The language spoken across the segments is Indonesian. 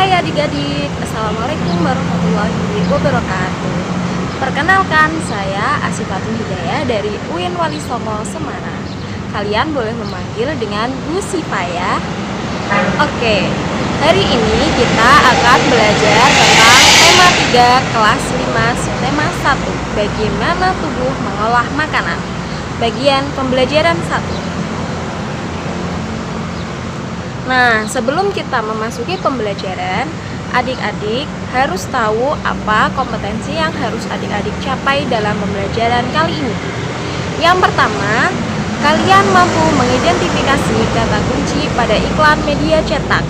Hai adik-adik, Assalamualaikum warahmatullahi wabarakatuh. Perkenalkan, saya Asifatul Hidayah dari UIN Wali Songo, Semarang. Kalian boleh memanggil dengan Bu Sipa ya. Oke, hari ini kita akan belajar tentang tema 3 kelas 5 subtema 1, bagaimana tubuh mengolah makanan. Bagian pembelajaran 1. Nah, sebelum kita memasuki pembelajaran, adik-adik harus tahu apa kompetensi yang harus adik-adik capai dalam pembelajaran kali ini. Yang pertama, kalian mampu mengidentifikasi kata kunci pada iklan media cetak.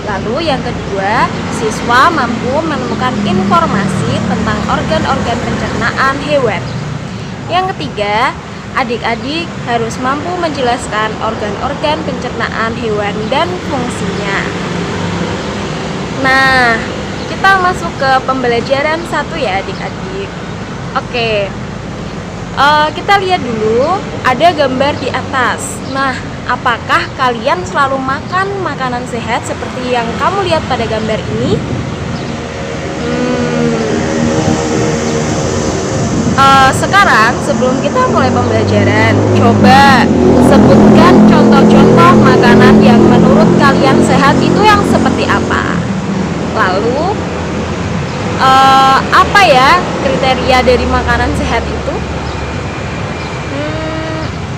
Lalu yang kedua, siswa mampu menemukan informasi tentang organ-organ pencernaan hewan. Yang ketiga, adik-adik harus mampu menjelaskan organ-organ pencernaan hewan dan fungsinya. Nah, kita masuk ke pembelajaran 1 ya adik-adik. Oke, kita lihat dulu, ada gambar di atas. Nah, apakah kalian selalu makan makanan sehat seperti yang kamu lihat pada gambar ini? Sekarang sebelum kita mulai pembelajaran, coba sebutkan contoh-contoh makanan yang menurut kalian sehat itu yang seperti apa. Lalu apa ya kriteria dari makanan sehat itu?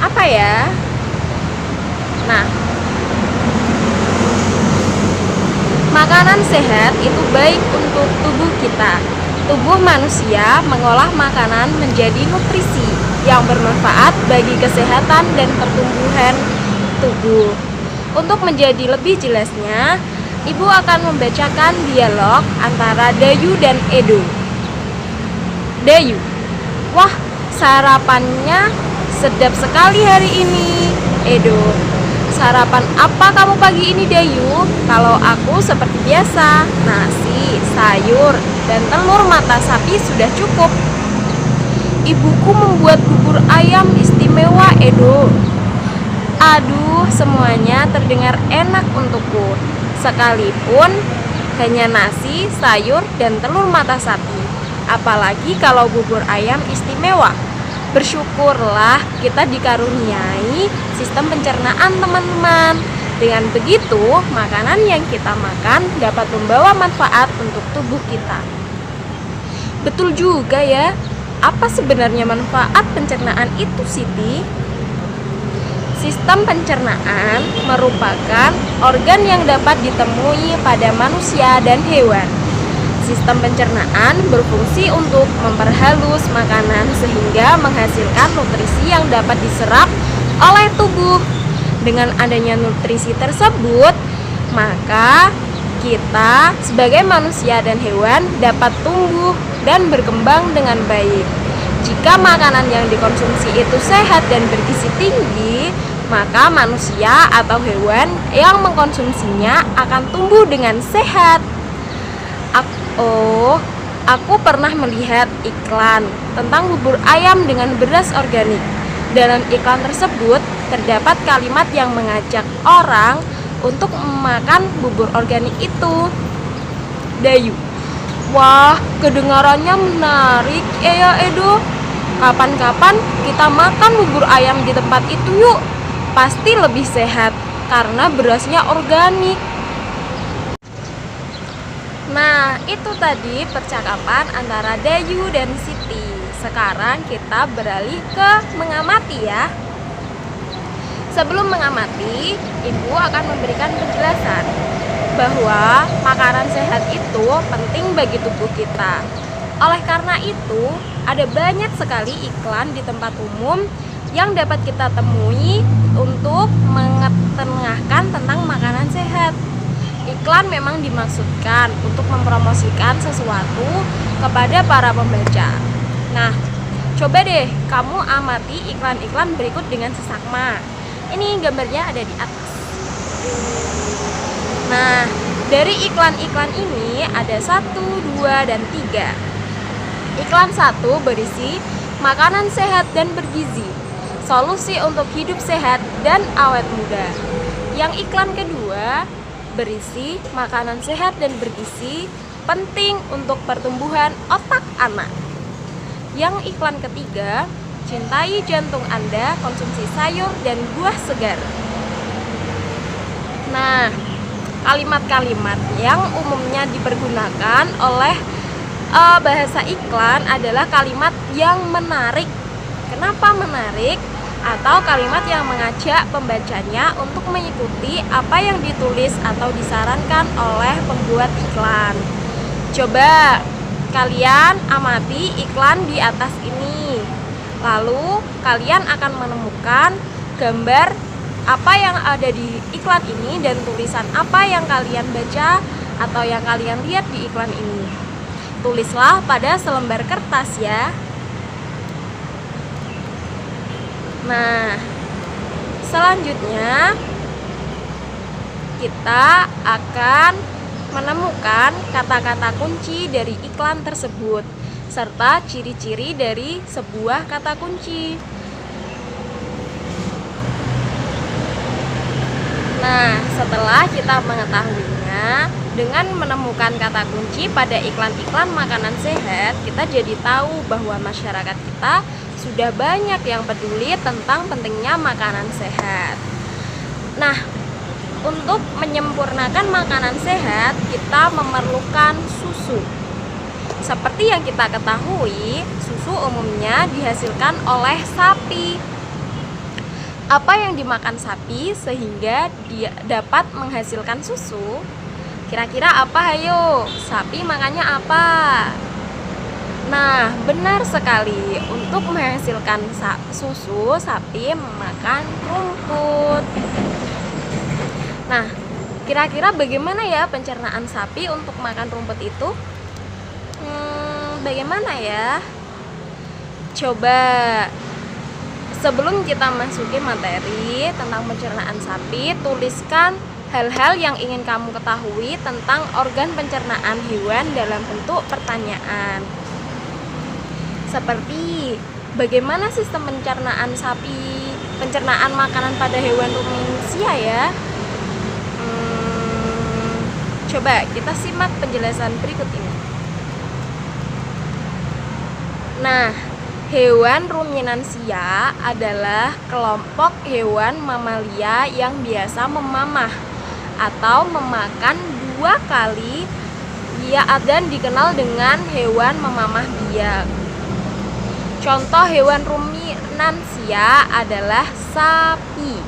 Apa ya? Nah, makanan sehat itu baik untuk tubuh kita. Tubuh manusia mengolah makanan menjadi nutrisi yang bermanfaat bagi kesehatan dan pertumbuhan tubuh. Untuk menjadi lebih jelasnya, Ibu akan membacakan dialog antara Dayu dan Edo. Dayu, wah, sarapannya sedap sekali hari ini. Edo, sarapan apa kamu pagi ini Dayu? Kalau aku seperti biasa, nasi, sayur, dan telur mata sapi sudah cukup. Ibuku membuat bubur ayam istimewa Edo. Aduh, semuanya terdengar enak untukku. Sekalipun hanya nasi, sayur, dan telur mata sapi. Apalagi kalau bubur ayam istimewa. Bersyukurlah kita dikaruniai sistem pencernaan teman-teman. Dengan begitu, makanan yang kita makan dapat membawa manfaat untuk tubuh kita. Betul juga ya. Apa sebenarnya manfaat pencernaan itu, Siti? Sistem pencernaan merupakan organ yang dapat ditemui pada manusia dan hewan. Sistem pencernaan berfungsi untuk memperhalus makanan sehingga menghasilkan nutrisi yang dapat diserap oleh tubuh. Dengan adanya nutrisi tersebut, maka kita sebagai manusia dan hewan dapat tumbuh dan berkembang dengan baik. Jika makanan yang dikonsumsi itu sehat dan bergizi tinggi, maka manusia atau hewan yang mengkonsumsinya akan tumbuh dengan sehat. Aku pernah melihat iklan tentang bubur ayam dengan beras organik. Dalam iklan tersebut terdapat kalimat yang mengajak orang untuk memakan bubur organik itu. Dayu, wah, kedengarannya menarik ya Edo. Kapan-kapan kita makan bubur ayam di tempat itu yuk. Pasti lebih sehat karena berasnya organik. Nah, itu tadi percakapan antara Dayu dan Siti. Sekarang kita beralih ke mengamati ya. Sebelum mengamati, Ibu akan memberikan penjelasan bahwa makanan sehat itu penting bagi tubuh kita. Oleh karena itu, ada banyak sekali iklan di tempat umum yang dapat kita temui untuk mengetengahkan tentang makanan sehat. Iklan memang dimaksudkan untuk mempromosikan sesuatu kepada para pembaca. Nah, coba deh kamu amati iklan-iklan berikut dengan seksama. Ini gambarnya ada di atas. Nah, dari iklan-iklan ini ada 1, 2, dan 3. Iklan 1 berisi makanan sehat dan bergizi, solusi untuk hidup sehat dan awet muda. Yang iklan kedua berisi makanan sehat dan bergizi, penting untuk pertumbuhan otak anak. Yang iklan ketiga, cintai jantung Anda, konsumsi sayur dan buah segar. Nah, kalimat-kalimat yang umumnya dipergunakan oleh bahasa iklan adalah kalimat yang menarik. Kenapa menarik? Atau kalimat yang mengajak pembacanya untuk mengikuti apa yang ditulis atau disarankan oleh pembuat iklan. Coba kalian amati iklan di atas ini. Lalu kalian akan menemukan gambar apa yang ada di iklan ini dan tulisan apa yang kalian baca atau yang kalian lihat di iklan ini. Tulislah pada selembar kertas ya. Nah, selanjutnya kita akan menemukan kata-kata kunci dari iklan tersebut serta ciri-ciri dari sebuah kata kunci. Nah, setelah kita mengetahuinya, dengan menemukan kata kunci pada iklan-iklan makanan sehat, kita jadi tahu bahwa masyarakat kita sudah banyak yang peduli tentang pentingnya makanan sehat. Nah, untuk menyempurnakan makanan sehat, kita memerlukan susu. Seperti yang kita ketahui, susu umumnya dihasilkan oleh sapi. Apa yang dimakan sapi sehingga dia dapat menghasilkan susu? Kira-kira apa, ayo? Sapi makannya apa? Nah, benar sekali. Untuk menghasilkan susu, sapi memakan rumput. Nah, kira-kira bagaimana ya pencernaan sapi untuk makan rumput itu? Bagaimana ya? Coba sebelum kita masuki materi tentang pencernaan sapi, tuliskan hal-hal yang ingin kamu ketahui tentang organ pencernaan hewan dalam bentuk pertanyaan. Seperti bagaimana sistem pencernaan sapi, pencernaan makanan pada hewan ruminsia ya? Coba kita simak penjelasan berikut ini. Nah, hewan ruminansia adalah kelompok hewan mamalia yang biasa memamah atau memakan 2 kali dan dikenal dengan hewan memamah biak. Contoh hewan ruminansia adalah sapi,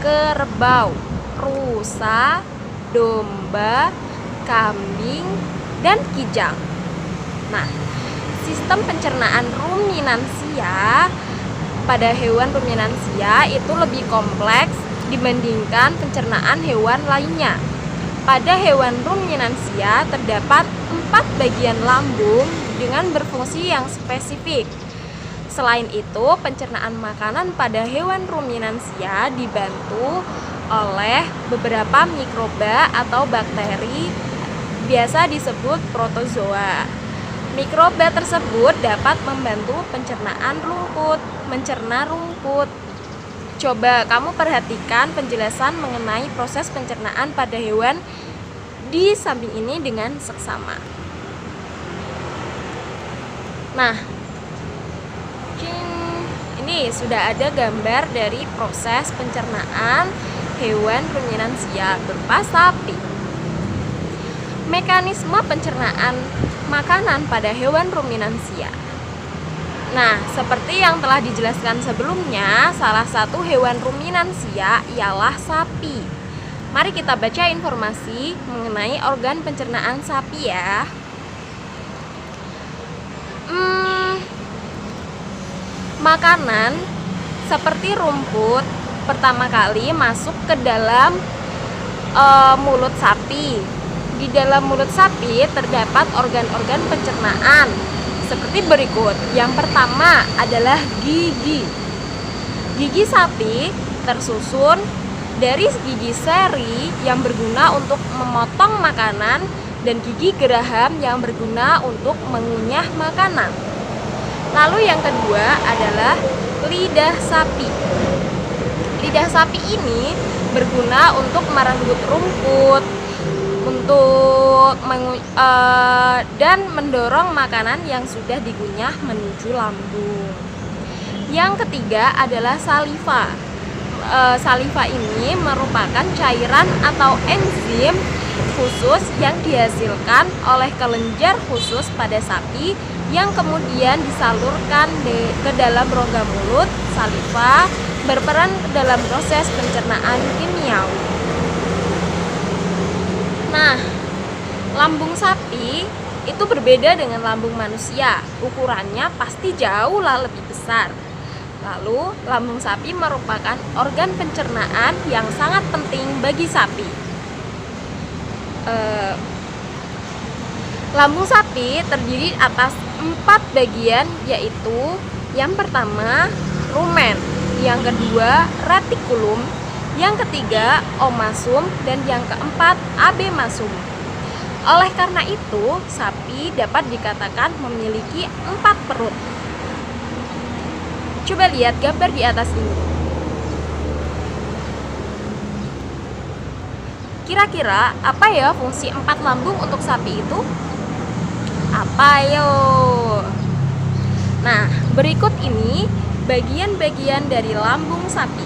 kerbau, rusa, domba, kambing, dan kijang. Nah, sistem pencernaan ruminansia pada hewan ruminansia itu lebih kompleks dibandingkan pencernaan hewan lainnya. Pada hewan ruminansia terdapat 4 bagian lambung dengan berfungsi yang spesifik. Selain itu, pencernaan makanan pada hewan ruminansia dibantu oleh beberapa mikroba atau bakteri, biasa disebut protozoa. Mikroba tersebut dapat membantu mencerna rumput. Coba kamu perhatikan penjelasan mengenai proses pencernaan pada hewan di samping ini dengan seksama. Nah, ini sudah ada gambar dari proses pencernaan hewan ruminansia berupa sapi. Mekanisme pencernaan makanan pada hewan ruminansia. Nah, seperti yang telah dijelaskan sebelumnya, salah satu hewan ruminansia ialah sapi. Mari kita baca informasi mengenai organ pencernaan sapi ya. Makanan seperti rumput pertama kali masuk ke dalam mulut sapi. Di dalam mulut sapi terdapat organ-organ pencernaan seperti berikut. Yang pertama adalah gigi. Gigi sapi tersusun dari gigi seri yang berguna untuk memotong makanan dan gigi geraham yang berguna untuk mengunyah makanan. Lalu yang kedua adalah lidah sapi. Lidah sapi ini berguna untuk merenggut rumput, dan mendorong makanan yang sudah digunyah menuju lambung. Yang ketiga adalah saliva. Saliva ini merupakan cairan atau enzim khusus yang dihasilkan oleh kelenjar khusus pada sapi yang kemudian disalurkan ke dalam rongga mulut. Saliva berperan dalam proses pencernaan kimiawi. Nah, lambung sapi itu berbeda dengan lambung manusia. Ukurannya pasti jauh lebih besar. Lalu, lambung sapi merupakan organ pencernaan yang sangat penting bagi sapi. Lambung sapi terdiri atas 4 bagian, yaitu yang pertama rumen, yang kedua retikulum, yang ketiga omasum, dan yang keempat abemasum. Oleh karena itu, sapi dapat dikatakan memiliki 4 perut. Coba lihat gambar di atas ini. Kira-kira apa ya fungsi 4 lambung untuk sapi itu? Apa yo? Nah, berikut ini bagian-bagian dari lambung sapi.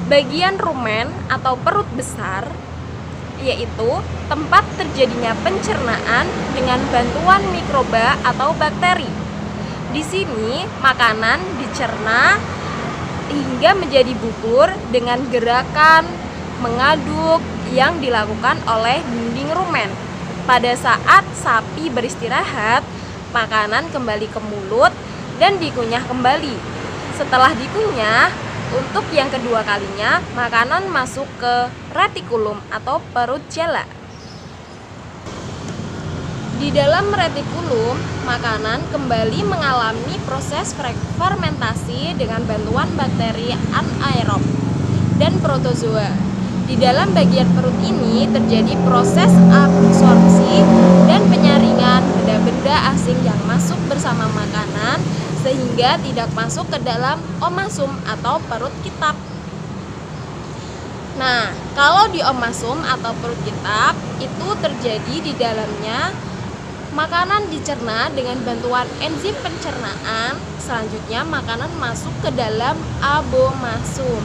Bagian rumen atau perut besar, yaitu tempat terjadinya pencernaan dengan bantuan mikroba atau bakteri. Di sini makanan dicerna hingga menjadi bubur dengan gerakan mengaduk yang dilakukan oleh dinding rumen. Pada saat sapi beristirahat, makanan kembali ke mulut dan dikunyah kembali. Setelah dikunyah, untuk yang kedua kalinya, makanan masuk ke retikulum atau perut jala. Di dalam retikulum, makanan kembali mengalami proses fermentasi dengan bantuan bakteri anaerob dan protozoa. Di dalam bagian perut ini terjadi proses absorpsi dan penyaringan benda-benda asing yang masuk bersama makanan sehingga tidak masuk ke dalam omasum atau perut kitab. Nah, kalau di omasum atau perut kitab itu terjadi di dalamnya makanan dicerna dengan bantuan enzim pencernaan. Selanjutnya makanan masuk ke dalam abomasum.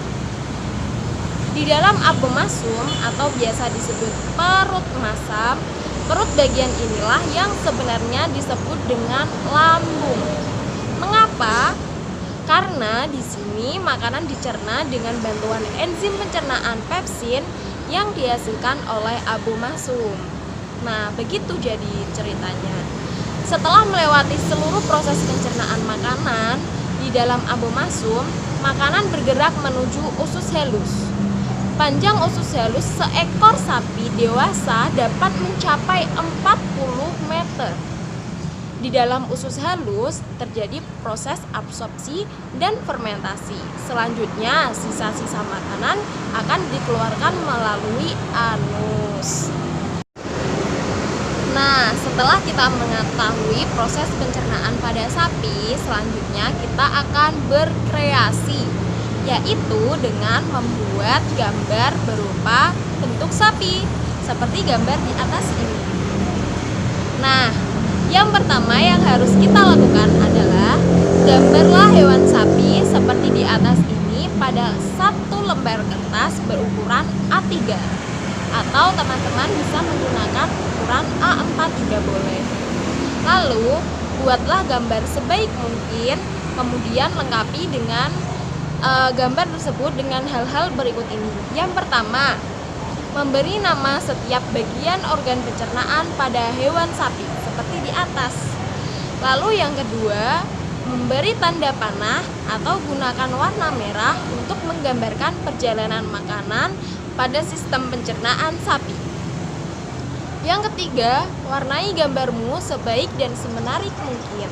Di dalam abomasum atau biasa disebut perut masam, perut bagian inilah yang sebenarnya disebut dengan lambung. Mengapa? Karena di sini makanan dicerna dengan bantuan enzim pencernaan pepsin yang dihasilkan oleh abomasum. Nah, begitu jadi ceritanya. Setelah melewati seluruh proses pencernaan makanan di dalam abomasum, makanan bergerak menuju usus halus. Panjang usus halus seekor sapi dewasa dapat mencapai 40 meter. Di dalam usus halus terjadi proses absorpsi dan fermentasi. Selanjutnya, sisa-sisa makanan akan dikeluarkan melalui anus. Nah, setelah kita mengetahui proses pencernaan pada sapi, selanjutnya kita akan berkreasi, yaitu dengan membuat gambar berupa bentuk sapi seperti gambar di atas ini. Nah, yang pertama yang harus kita lakukan adalah gambarlah hewan sapi seperti di atas ini pada satu lembar kertas berukuran A3, atau teman-teman bisa menggunakan ukuran A4 juga boleh. Lalu buatlah gambar sebaik mungkin, kemudian lengkapi dengan gambar tersebut dengan hal-hal berikut ini. Yang pertama, memberi nama setiap bagian organ pencernaan pada hewan sapi seperti di atas. Lalu yang kedua, memberi tanda panah atau gunakan warna merah untuk menggambarkan perjalanan makanan pada sistem pencernaan sapi. Yang ketiga, warnai gambarmu sebaik dan semenarik mungkin.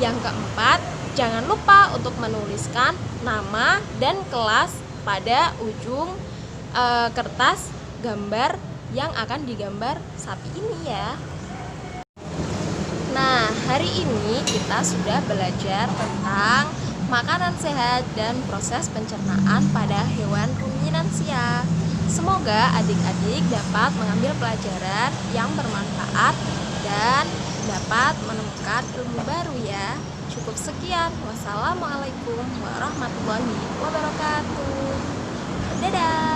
Yang keempat, jangan lupa untuk menuliskan nama dan kelas pada ujung kertas gambar yang akan digambar sapi ini ya. Nah, hari ini kita sudah belajar tentang makanan sehat, dan proses pencernaan pada hewan ruminansia. Semoga adik-adik dapat mengambil pelajaran yang bermanfaat dan dapat menemukan ilmu baru ya. Cukup sekian. Wassalamualaikum warahmatullahi wabarakatuh. Dadah.